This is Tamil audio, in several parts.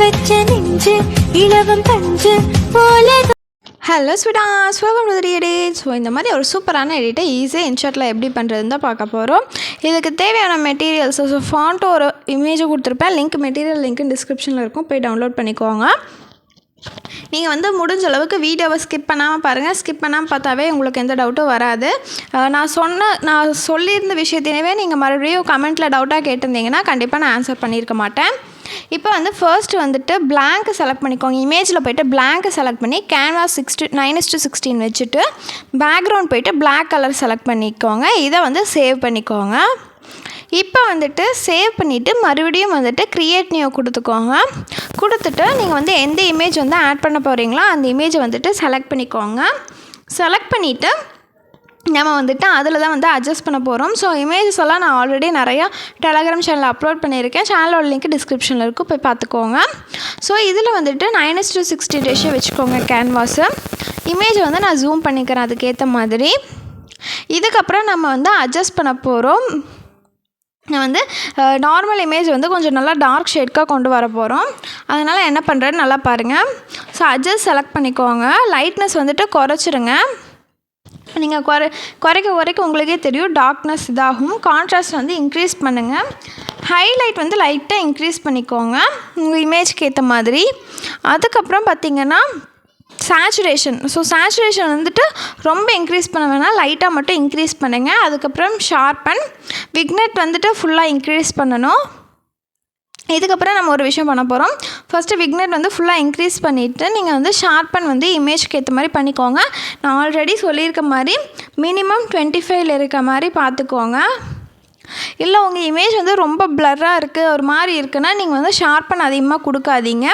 வச்ச நெஞ்சு இளவம் பஞ்சு போல. Hello sweeties, welcome to the edit. So இந்த மாதிரி ஒரு சூப்பரான எடிட்டை ஈஸியாக இன்ஷாட்டில் எப்படி பண்ணுறதுன்னு தான் பார்க்க போகிறோம். இதுக்கு தேவையான மெட்டீரியல்ஸ், ஸோ ஃபாண்ட்டு ஒரு இமேஜை கொடுத்துருப்பேன், மெட்டீரியல் லிங்க் டிஸ்கிரிப்ஷனில் இருக்கும், போய் டவுன்லோட் பண்ணிக்கோங்க. நீங்கள் முடிஞ்ச அளவுக்கு வீடியோவை ஸ்கிப் பண்ணாமல் பாருங்கள். ஸ்கிப் பண்ணாமல் பார்த்தாவே உங்களுக்கு எந்த டவுட்டும் வராது. நான் சொல்லியிருந்த விஷயத்தினவே நீங்கள் மறுபடியும் கமெண்ட்டில் டவுட்டாக கேட்டிருந்தீங்கன்னா கண்டிப்பாக நான் ஆன்சர் பண்ணியிருக்க மாட்டேன். இப்போ ஃபர்ஸ்ட்டு blank செலக்ட் பண்ணிக்கோங்க. இமேஜில் போய்ட்டு blank செலக்ட் பண்ணி கேன்வாஸ் 9:16 வச்சுட்டு பேக்ரவுண்ட் போய்ட்டு black கலர் செலக்ட் பண்ணிக்கோங்க. இதை சேவ் பண்ணிக்கோங்க. இப்போ சேவ் பண்ணிவிட்டு மறுபடியும் க்ரியேட் நியூ கொடுத்துக்கோங்க. கொடுத்துட்டு நீங்கள் எந்த இமேஜ் ஆட் பண்ண போகிறீங்களோ அந்த இமேஜை செலக்ட் பண்ணிக்கோங்க. செலக்ட் பண்ணிவிட்டு நம்ம அதில் தான் அட்ஜஸ்ட் பண்ண போகிறோம். ஸோ இமேஜஸ் எல்லாம் நான் ஆல்ரெடி நிறையா டெலகிராம் சேனலில் அப்லோட் பண்ணியிருக்கேன். சேனலோட லிங்க் டிஸ்கிரிப்ஷனில் இருக்கும், போய் பார்த்துக்கோங்க. ஸோ இதில் 9:16 ரேஷியோ வச்சுக்கோங்க கேன்வாஸு. இமேஜை நான் ஜூம் பண்ணிக்கிறேன் அதுக்கேற்ற மாதிரி. இதுக்கப்புறம் நம்ம அட்ஜஸ்ட் பண்ண போகிறோம். நான் நார்மல் இமேஜ் கொஞ்சம் நல்லா டார்க் ஷேட்காக கொண்டு வர போகிறோம். அதனால் என்ன பண்ணுறேன்னு நல்லா பாருங்கள். ஸோ அட்ஜஸ்ட் செலக்ட் பண்ணிக்கோங்க. லைட்னஸ் குறைச்சிருங்க. நீங்கள் குறைக்க உங்களுக்கே தெரியும் டார்க்னஸ் இதாகும். கான்ட்ராஸ்ட் இன்க்ரீஸ் பண்ணுங்கள். ஹைலைட் லைட்டாக இன்க்ரீஸ் பண்ணிக்கோங்க உங்கள் இமேஜ்க்கு ஏற்ற மாதிரி. அதுக்கப்புறம் பார்த்திங்கன்னா சேச்சுரேஷன். ஸோ சேச்சுரேஷன் ரொம்ப இன்க்ரீஸ் பண்ண வேணாம், லைட்டாக மட்டும் இன்க்ரீஸ் பண்ணுங்கள். அதுக்கப்புறம் ஷார்ப்பன் விக்னெட் ஃபுல்லாக இன்க்ரீஸ் பண்ணணும். இதுக்கப்புறம் நம்ம ஒரு விஷயம் பண்ண போகிறோம். ஃபஸ்ட்டு விக்னெட் ஃபுல்லாக இன்க்ரீஸ் பண்ணிவிட்டு நீங்கள் ஷார்ப்பன் இமேஜ்க்கு ஏற்ற மாதிரி பண்ணிக்கோங்க. நான் ஆல்ரெடி சொல்லியிருக்க மாதிரி மினிமம் 25 இருக்க மாதிரி பார்த்துக்கோங்க. இல்லை உங்கள் இமேஜ் ரொம்ப பிளர்ராக இருக்குது, ஒரு மாதிரி இருக்குன்னா நீங்கள் ஷார்ப்பன் அதிகமாக கொடுக்காதீங்க.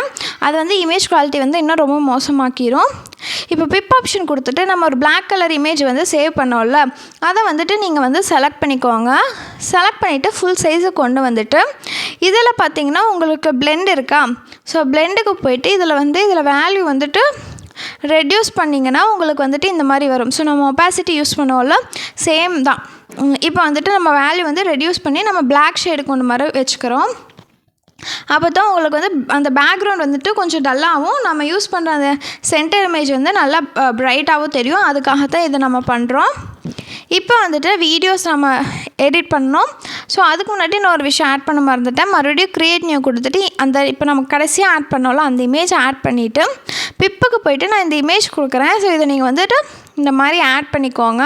அது இமேஜ் குவாலிட்டி இன்னும் ரொம்ப மோசமாக்கிரும். இப்போ பிப் ஆப்ஷன் கொடுத்துட்டு நம்ம ஒரு black கலர் இமேஜ் சேவ் பண்ணோம்ல, அதை நீங்கள் செலக்ட் பண்ணிக்கோங்க. செலக்ட் பண்ணிவிட்டு ஃபுல் சைஸு கொண்டு இதில் பார்த்திங்கன்னா உங்களுக்கு blend இருக்கா. ஸோ பிளெண்டுக்கு போயிட்டு இதில் வேல்யூ ரெடியூஸ் பண்ணிங்கன்னா உங்களுக்கு இந்த மாதிரி வரும். ஸோ நம்ம ஒப்பாசிட்டி யூஸ் பண்ணுவோம்ல, சேம் தான். இப்போ நம்ம வேல்யூ ரெடியூஸ் பண்ணி நம்ம black ஷேடு கொண்டு மாதிரி வச்சுக்கிறோம். அப்போ தான் உங்களுக்கு அந்த பேக்ரவுண்ட் கொஞ்சம் டல்லாகவும் நம்ம யூஸ் பண்ணுற அந்த சென்டர் இமேஜ் நல்லா ப்ரைட்டாகவும் தெரியும். அதுக்காகத்தான் இதை நம்ம பண்ணுறோம். இப்போ வீடியோஸ் நம்ம எடிட் பண்ணோம். ஸோ அதுக்கு முன்னாடி நான் ஒரு விஷயம் ஆட் பண்ண மறந்துட்டேன். மறுபடியும் க்ரியேட் நியூ கொடுத்துட்டு இப்போ நம்ம கடைசியாக ஆட் பண்ணோம்ல அந்த இமேஜை ஆட் பண்ணிவிட்டு பிப்புக்கு போய்ட்டு நான் இந்த இமேஜ் கொடுக்குறேன். ஸோ இதை நீங்கள் இந்த மாதிரி ஆட் பண்ணிக்கோங்க.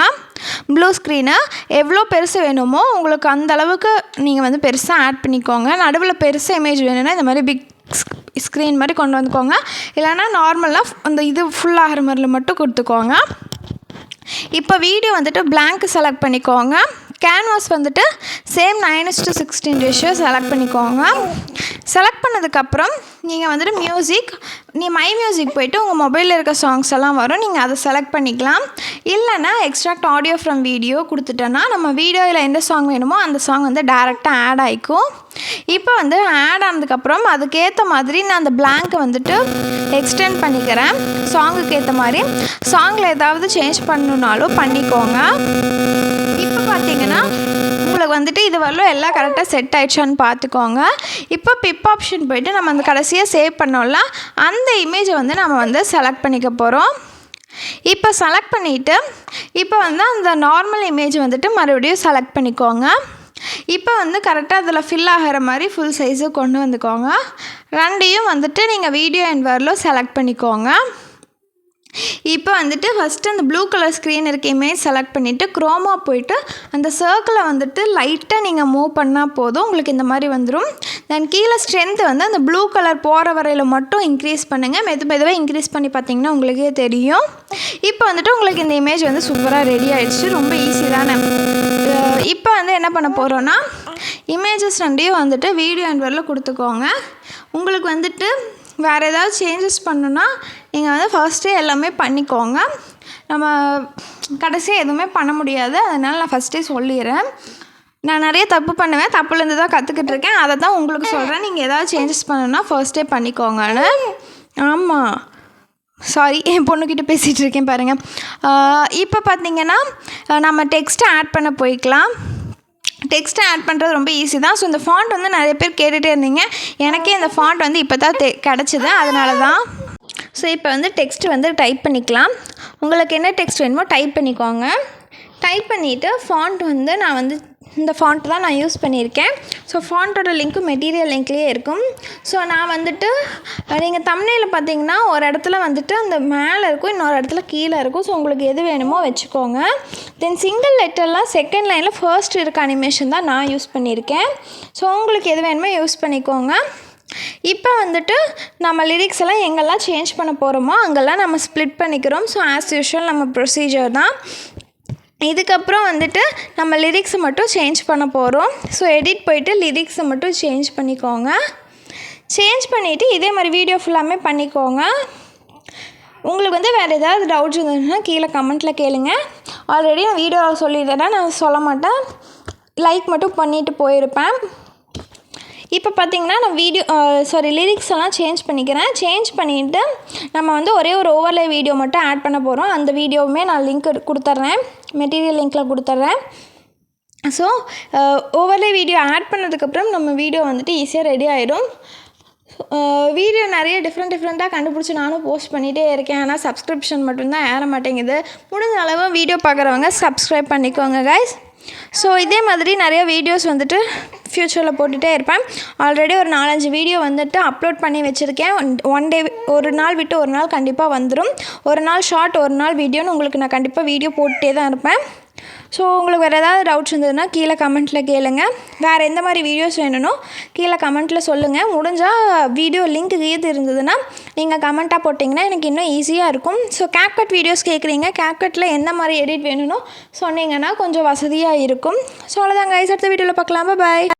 ப்ளூ ஸ்க்ரீனை எவ்வளோ பெருசு வேணுமோ உங்களுக்கு அந்த அளவுக்கு நீங்கள் பெருசாக ஆட் பண்ணிக்கோங்க. நடுவில் பெருசாக இமேஜ் வேணும்னா இந்த மாதிரி பிக் ஸ்க்ரீன் மாதிரி கொண்டு வந்துக்கோங்க. இல்லைனா நார்மலாக அந்த இது ஃபுல்லாகிற மாதிரில மட்டும் கொடுத்துக்கோங்க. இப்போ வீடியோ blank செலக்ட் பண்ணிக்கோங்க. கேன்வாஸ் சேம் 9:16 ரேஷியோ செலக்ட் பண்ணிக்கோங்க. செலக்ட் பண்ணதுக்கப்புறம் நீங்கள் மியூசிக், மை மியூசிக் போய்ட்டு உங்கள் மொபைலில் இருக்க சாங்ஸ் எல்லாம் வரும், நீங்கள் அதை செலக்ட் பண்ணிக்கலாம். இல்லைனா எக்ஸ்ட்ராக்ட் ஆடியோ ஃப்ரம் வீடியோ கொடுத்துட்டோன்னா நம்ம வீடியோவில் எந்த சாங் வேணுமோ அந்த சாங் டேரெக்டாக ஆட் ஆகிக்கும். இப்போ ஆட் ஆனதுக்கப்புறம் அதுக்கேற்ற மாதிரி நான் அந்த blank எக்ஸ்டெண்ட் பண்ணிக்கிறேன். சாங்குக்கு ஏற்ற மாதிரி சாங்கில் ஏதாவது சேஞ்ச் பண்ணணுன்னாலும் பண்ணிக்கோங்க. இப்போ பார்த்தீங்கன்னா உங்களுக்கு இது வரலும் எல்லாம் கரெக்டாக செட் ஆகிடுச்சான்னு பார்த்துக்கோங்க. இப்போ பிப் ஆப்ஷன் போய்ட்டு நம்ம அந்த கடைசியாக சேவ் பண்ணோம்ல அந்த இமேஜை நம்ம செலக்ட் பண்ணிக்க போகிறோம். இப்போ செலக்ட் பண்ணிவிட்டு இப்போ அந்த நார்மல் இமேஜ் மறுபடியும் செலக்ட் பண்ணிக்கோங்க. இப்போ கரெக்டாக அதில் ஃபில் ஆகிற மாதிரி ஃபுல் சைஸு கொண்டு வந்துக்கோங்க. ரெண்டையும் நீங்கள் வீடியோ அண்ட் வேர்டில் செலக்ட் பண்ணிக்கோங்க. இப்போ ஃபஸ்ட்டு அந்த ப்ளூ கலர் ஸ்க்ரீன் இருக்க இமேஜ் செலக்ட் பண்ணிவிட்டு க்ரோமா போய்ட்டு அந்த சர்க்கிளை லைட்டாக நீங்கள் மூவ் பண்ணால் போதும், உங்களுக்கு இந்த மாதிரி வந்துடும். தென் கீழே ஸ்ட்ரென்த் அந்த ப்ளூ கலர் போகிற வரையில் மட்டும் இன்க்ரீஸ் பண்ணுங்கள். மெதுவாக இன்க்ரீஸ் பண்ணி பார்த்தீங்கன்னா உங்களுக்கே தெரியும். இப்போ உங்களுக்கு இந்த இமேஜ் சூப்பராக ரெடி ஆகிடுச்சு. ரொம்ப ஈஸி தானே. இப்போ என்ன பண்ண போகிறோன்னா இமேஜஸ் ரெண்டையும் வீடியோ அண்ட் வேர்டில் கொடுத்துக்கோங்க. உங்களுக்கு வேறு ஏதாவது சேஞ்சஸ் பண்ணணுன்னா நீங்கள் ஃபர்ஸ்ட்டே எல்லாமே பண்ணிக்கோங்க. நம்ம கடைசியாக எதுவுமே பண்ண முடியாது, அதனால் நான் ஃபஸ்ட்டே சொல்லிடுறேன். நான் நிறைய தப்பு பண்ணுவேன், தப்புலேருந்து தான் கற்றுக்கிட்டு இருக்கேன், அதை தான் உங்களுக்கு சொல்கிறேன். நீங்கள் ஏதாவது சேஞ்சஸ் பண்ணணுன்னா ஃபர்ஸ்ட்டே பண்ணிக்கோங்கன்னு. ஆமாம், சாரி, என் பொண்ணுக்கிட்ட பேசிகிட்டு இருக்கேன் பாருங்கள். இப்போ பார்த்திங்கன்னா நம்ம டெக்ஸ்ட்டை ஆட் பண்ண போய்க்கலாம். டெக்ஸ்ட்டை ஆட் பண்ணுறது ரொம்ப ஈஸி தான். ஸோ இந்த ஃபாண்ட் வந்து நிறைய பேர் கேட்டுகிட்டே இருந்தீங்க. எனக்கே இந்த ஃபாண்ட் வந்து இப்போ தான் கிடச்சிது, அதனால தான். ஸோ இப்போ வந்து டெக்ஸ்ட் வந்து டைப் பண்ணிக்கலாம். உங்களுக்கு என்ன டெக்ஸ்ட் வேணுமோ டைப் பண்ணிக்கோங்க. டைப் பண்ணிவிட்டு ஃபாண்ட் வந்து நான் வந்து இந்த ஃபாண்ட் தான் நான் யூஸ் பண்ணியிருக்கேன். ஸோ ஃபாண்ட்டோட லிங்க்கு மெட்டீரியல் லிங்க்லேயே இருக்கும். ஸோ நான் வந்துட்டு நீங்கள் தம்ப்நெயிலில் பார்த்தீங்கன்னா ஒரு இடத்துல வந்துட்டு அந்த மேலே இருக்கும், இன்னொரு இடத்துல கீழே இருக்கும். ஸோ உங்களுக்கு எது வேணுமோ வச்சுக்கோங்க. தென் சிங்கிள் லெட்டர்லாம் செகண்ட் லைனில் ஃபர்ஸ்ட் இருக்க அனிமேஷன் தான் நான் யூஸ் பண்ணியிருக்கேன். ஸோ உங்களுக்கு எது வேணுமோ யூஸ் பண்ணிக்கோங்க. இப்போ வந்துட்டு நம்ம லிரிக்ஸ் எல்லாம் எங்கெல்லாம் சேஞ்ச் பண்ண போகிறோமோ அங்கெல்லாம் நம்ம ஸ்ப்ளிட் பண்ணிக்கிறோம். ஸோ ஆஸ் யூஷுவல் நம்ம ப்ரொசீஜர் தான். இதுக்கப்புறம் வந்துட்டு நம்ம லிரிக்ஸை மட்டும் சேஞ்ச் பண்ண போகிறோம். ஸோ எடிட் போய்ட்டு லிரிக்ஸை மட்டும் சேஞ்ச் பண்ணிக்கோங்க. சேஞ்ச் பண்ணிவிட்டு இதே மாதிரி வீடியோ ஃபுல்லாமே பண்ணிக்கோங்க. உங்களுக்கு வந்து வேறு ஏதாவது டவுட்ஸ் இருந்ததுன்னா கீழே கமெண்ட்டில் கேளுங்க. ஆல்ரெடி நான் வீடியோவில் சொல்லியிருந்தேன், நான் சொல்ல மாட்டேன், லைக் மட்டும் பண்ணிவிட்டு போயிருப்பேன். இப்போ பார்த்திங்கன்னா நான் லிரிக்ஸ் எல்லாம் சேஞ்ச் பண்ணிக்கிறேன். சேஞ்ச் பண்ணிவிட்டு நம்ம வந்து ஒரே ஒரு ஓவர்லே வீடியோ மட்டும் ஆட் பண்ண போகிறோம். அந்த வீடியோவுமே நான் லிங்க் கொடுத்துட்றேன், மெட்டீரியல் லிங்க்கில் கொடுத்துட்றேன். ஸோ ஓவர்லே வீடியோ ஆட் பண்ணதுக்கப்புறம் நம்ம வீடியோ வந்துட்டு ஈஸியாக ரெடி ஆகிடும். வீடியோ நிறைய டிஃப்ரெண்ட்டாக கண்டுபிடிச்சி நானும் போஸ்ட் பண்ணிகிட்டே இருக்கேன். ஆனால் சப்ஸ்கிரிப்ஷன் மட்டும்தான் ஏற மாட்டேங்குது. முடிஞ்ச அளவு வீடியோ பார்க்குறவங்க சப்ஸ்கிரைப் பண்ணிக்கோங்க கைஸ். ஸோ இதே மாதிரி நிறைய வீடியோஸ் வந்துட்டு ஃப்யூச்சரில் போட்டுகிட்டே இருப்பேன். ஆல்ரெடி ஒரு 4-5 வீடியோ வந்துட்டு அப்லோட் பண்ணி வச்சுருக்கேன். ஒன் டே ஒரு நாள் விட்டு ஒரு நாள் கண்டிப்பாக வந்துடும். ஒரு நாள் ஷார்ட், ஒரு நாள் வீடியோன்னு உங்களுக்கு நான் கண்டிப்பாக வீடியோ போட்டுகிட்டே தான் இருப்பேன். ஸோ உங்களுக்கு வேறு ஏதாவது டவுட்ஸ் இருந்ததுன்னா கீழே கமெண்ட்டில் கேளுங்க. வேறு எந்த மாதிரி வீடியோஸ் வேணும்னோ கீழே கமெண்ட்டில் சொல்லுங்கள். முடிஞ்சால் வீடியோ லிங்க் கீது இருந்ததுன்னா நீங்கள் கமெண்ட்டாக போட்டிங்கன்னா எனக்கு இன்னும் ஈஸியாக இருக்கும். ஸோ CapCut வீடியோஸ் கேட்குறீங்க, CapCutல எந்த மாதிரி எடிட் வேணும்னோ சொன்னீங்கன்னா கொஞ்சம் வசதியாக இருக்கும். ஸோ அவ்வளோதான் கைஸ், அடுத்த வீடியோவில் பார்க்கலாம். பாய்.